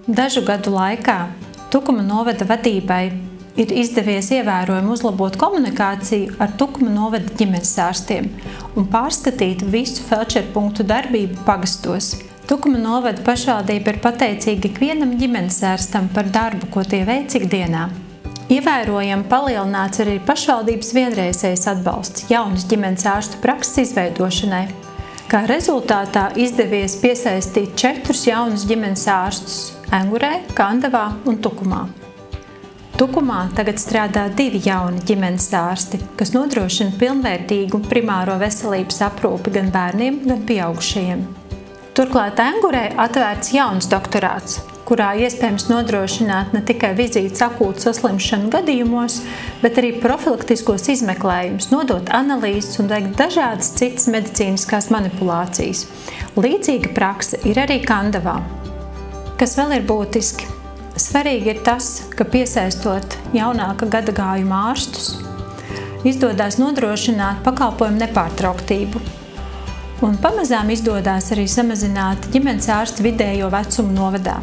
Dažu gadu laikā Tukuma novada vadībai ir izdevies ievērojami uzlabot komunikāciju ar Tukuma novada ģimenes ārstiem un pārskatīt visu feldšerpunktu darbību pagastos. Tukuma novada pašvaldība ir pateicīga ikvienam ģimenes ārstam par darbu, ko tie veic ikdienā. Ievērojami palielināts arī pašvaldības vienreizējs atbalsts jaunas ģimenes ārstu prakses izveidošanai. Kā rezultātā izdevies piesaistīt 4 jaunus ģimenes ārstus Engurē, Kandavā un Tukumā. Tukumā tagad strādā 2 jauni ģimenes ārsti, kas nodrošina pilnvērtīgu primāro veselības aprūpi gan bērniem, gan pieaugušajiem. Turklāt Engurē atvērts jauns doktorāts, kurā iespējams nodrošināt ne tikai vizītes akūtu saslimšanu gadījumos, bet arī profilaktiskos izmeklējumus, nodot analīzes un veikt dažādas citas medicīniskās manipulācijas. Līdzīga prakse ir arī Kandavā. Kas vēl ir būtiski? Svarīgi ir tas, ka piesaistot jaunāka gadagājuma ārstus, izdodās nodrošināt pakalpojumu nepārtrauktību. Un pamazām izdodās arī samazināt ģimenes ārstu vidējo vecumu novadā.